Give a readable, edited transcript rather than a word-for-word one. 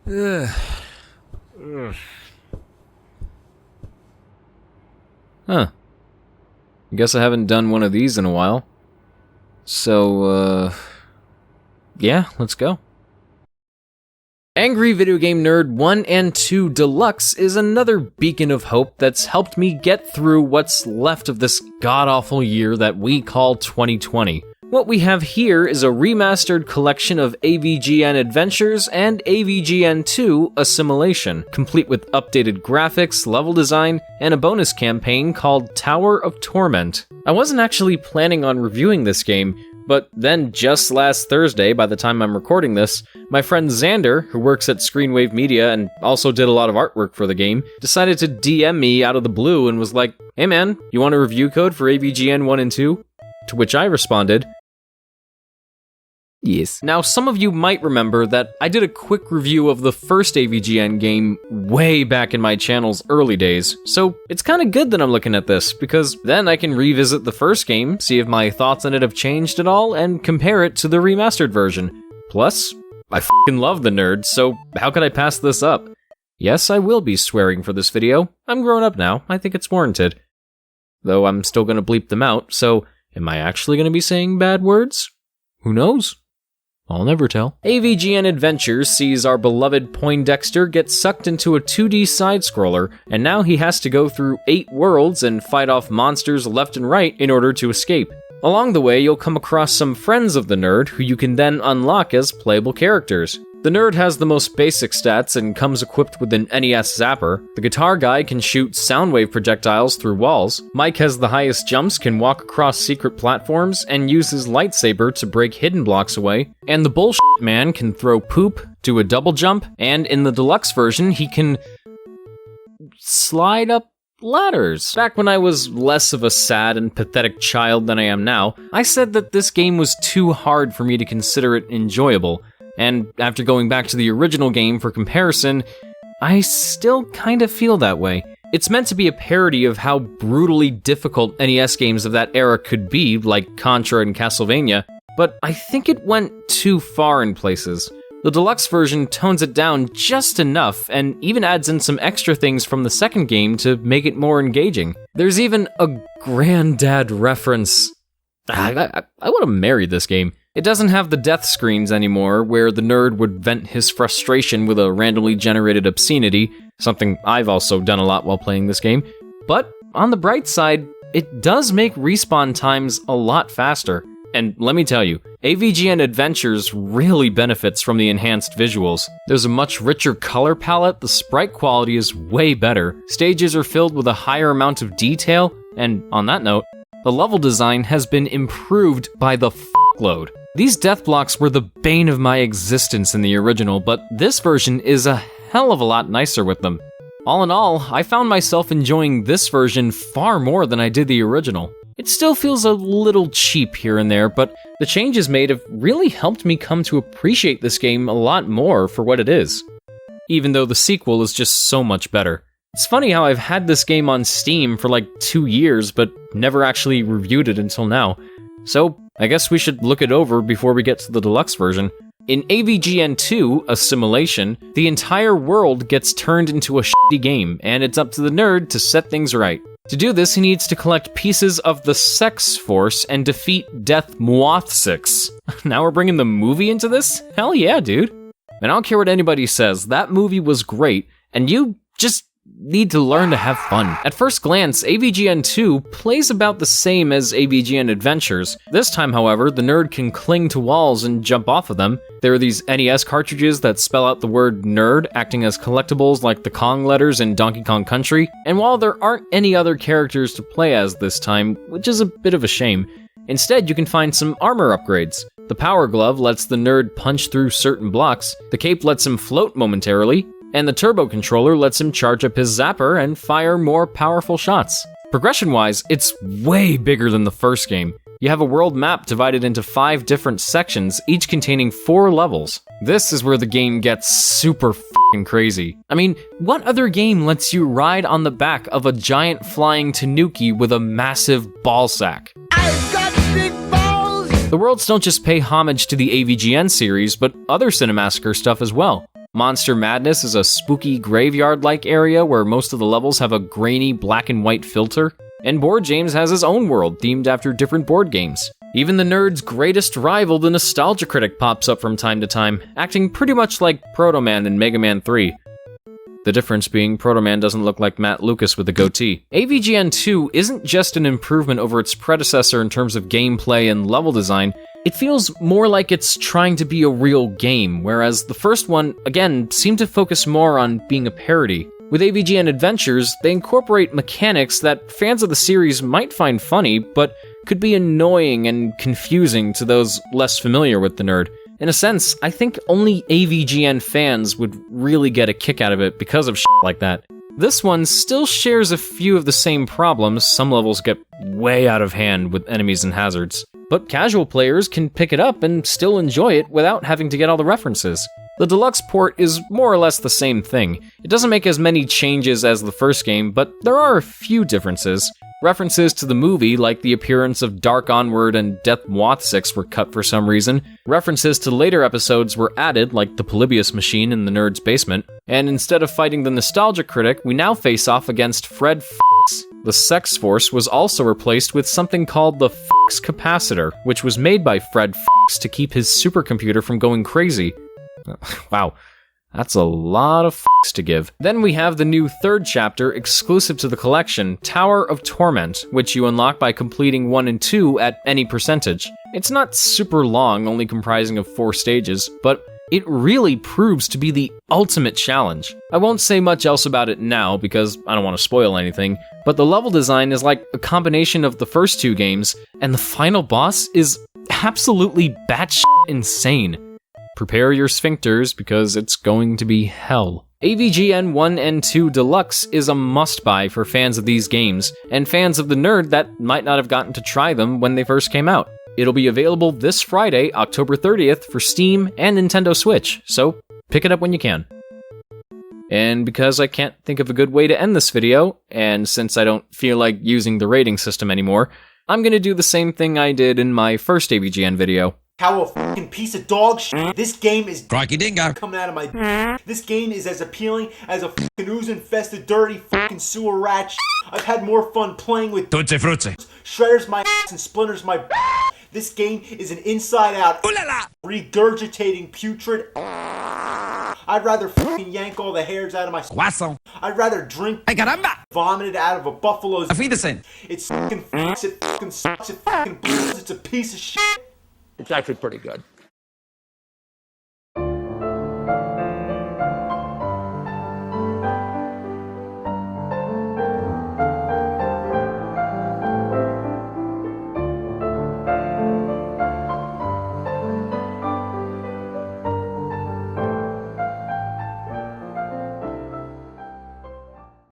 Ugh. Huh. Guess I haven't done one of these in a while. So, yeah, let's go. Angry Video Game Nerd 1 and 2 Deluxe is another beacon of hope that's helped me get through what's left of this god-awful year that we call 2020. What we have here is a remastered collection of AVGN Adventures and AVGN II Assimilation, complete with updated graphics, level design, and a bonus campaign called Tower of Torment. I wasn't actually planning on reviewing this game, but then just last Thursday, by the time I'm recording this, my friend Xander, who works at Screenwave Media and also did a lot of artwork for the game, decided to DM me out of the blue and was like, "Hey man, you want a review code for AVGN 1 and 2? To which I responded, "Yes." Now, some of you might remember that I did a quick review of the first AVGN game way back in my channel's early days, so it's kinda good that I'm looking at this, because then I can revisit the first game, see if my thoughts on it have changed at all, and compare it to the remastered version. Plus, I f***ing love the nerd, so how could I pass this up? Yes, I will be swearing for this video. I'm grown up now, I think it's warranted. Though I'm still gonna bleep them out, so am I actually gonna be saying bad words? Who knows? I'll never tell. AVGN Adventures sees our beloved Poindexter get sucked into a 2D side-scroller, and now he has to go through 8 worlds and fight off monsters left and right in order to escape. Along the way, you'll come across some friends of the nerd who you can then unlock as playable characters. The nerd has the most basic stats and comes equipped with an NES zapper. The guitar guy can shoot soundwave projectiles through walls. Mike has the highest jumps, can walk across secret platforms, and use his lightsaber to break hidden blocks away. And the bullshit man can throw poop, do a double jump, and in the deluxe version, he can slide up ladders. Back when I was less of a sad and pathetic child than I am now, I said that this game was too hard for me to consider it enjoyable. And after going back to the original game for comparison, I still kind of feel that way. It's meant to be a parody of how brutally difficult NES games of that era could be, like Contra and Castlevania, but I think it went too far in places. The deluxe version tones it down just enough, and even adds in some extra things from the second game to make it more engaging. There's even a granddad reference. I want to marry this game. It doesn't have the death screens anymore, where the nerd would vent his frustration with a randomly generated obscenity, something I've also done a lot while playing this game. But on the bright side, it does make respawn times a lot faster. And let me tell you, AVGN Adventures really benefits from the enhanced visuals. There's a much richer color palette, the sprite quality is way better, stages are filled with a higher amount of detail, and on that note, the level design has been improved by the f***load. These death blocks were the bane of my existence in the original, but this version is a hell of a lot nicer with them. All in all, I found myself enjoying this version far more than I did the original. It still feels a little cheap here and there, but the changes made have really helped me come to appreciate this game a lot more for what it is. Even though the sequel is just so much better. It's funny how I've had this game on Steam for like 2 years, but never actually reviewed it until now. So, I guess we should look it over before we get to the deluxe version. In AVGN II Assimilation, the entire world gets turned into a shitty game, and it's up to the nerd to set things right. To do this, he needs to collect pieces of the Sex Force and defeat Death Muath-6. Now we're bringing the movie into this? Hell yeah, dude. And I don't care what anybody says, that movie was great, and you just need to learn to have fun. At first glance, AVGN II plays about the same as AVGN Adventures. This time, however, the nerd can cling to walls and jump off of them. There are these NES cartridges that spell out the word nerd, acting as collectibles like the Kong letters in Donkey Kong Country. And while there aren't any other characters to play as this time, which is a bit of a shame, instead you can find some armor upgrades. The Power Glove lets the nerd punch through certain blocks, the Cape lets him float momentarily, and the Turbo Controller lets him charge up his zapper and fire more powerful shots. Progression-wise, it's way bigger than the first game. You have a world map divided into 5 different sections, each containing 4 levels. This is where the game gets super f***ing crazy. I mean, what other game lets you ride on the back of a giant flying tanuki with a massive ballsack? I've got big balls! The worlds don't just pay homage to the AVGN series, but other Cinemassacre stuff as well. Monster Madness is a spooky graveyard-like area where most of the levels have a grainy black and white filter. And Board James has his own world themed after different board games. Even the nerd's greatest rival, the Nostalgia Critic, pops up from time to time, acting pretty much like Proto Man in Mega Man 3. The difference being Proto Man doesn't look like Matt Lucas with a goatee. AVGN II isn't just an improvement over its predecessor in terms of gameplay and level design, it feels more like it's trying to be a real game, whereas the first one, again, seemed to focus more on being a parody. With AVGN Adventures, they incorporate mechanics that fans of the series might find funny, but could be annoying and confusing to those less familiar with the nerd. In a sense, I think only AVGN fans would really get a kick out of it because of shit like that. This one still shares a few of the same problems. Some levels get way out of hand with enemies and hazards, but casual players can pick it up and still enjoy it without having to get all the references. The Deluxe port is more or less the same thing. It doesn't make as many changes as the first game, but there are a few differences. References to the movie, like the appearance of Dark Onward and Death Wathsix, were cut for some reason. References to later episodes were added, like the Polybius machine in the nerd's basement. And instead of fighting the Nostalgia Critic, we now face off against Fred F***. The Sex Force was also replaced with something called the F*** Capacitor, which was made by Fred F*** to keep his supercomputer from going crazy. Wow. That's a lot of f***s to give. Then we have the new third chapter exclusive to the collection, Tower of Torment, which you unlock by completing 1 and 2 at any percentage. It's not super long, only comprising of 4 stages, but it really proves to be the ultimate challenge. I won't say much else about it now because I don't want to spoil anything, but the level design is like a combination of the first 2 games, and the final boss is absolutely batshit insane. Prepare your sphincters because it's going to be hell. AVGN I and II Deluxe is a must-buy for fans of these games, and fans of the nerd that might not have gotten to try them when they first came out. It'll be available this Friday, October 30th, for Steam and Nintendo Switch, so pick it up when you can. And because I can't think of a good way to end this video, and since I don't feel like using the rating system anymore, I'm gonna do the same thing I did in my first AVGN video. How a fucking piece of dog shit. This game is Crikey dingo coming out of my. This game is as appealing as a fucking ooze-infested, dirty fucking sewer rat shit. I've had more fun playing with Tutti frutti. shredders my ass and splinters my. This game is an inside-out, regurgitating putrid. I'd rather fucking yank all the hairs out of my. Guasso. I'd rather drink. Ay caramba. Vomit it out of a buffalo's. Auf Wiedersehen. It's fucking fucks. It fucking sucks. It fucking blows. It's a piece of shit. It's actually pretty good.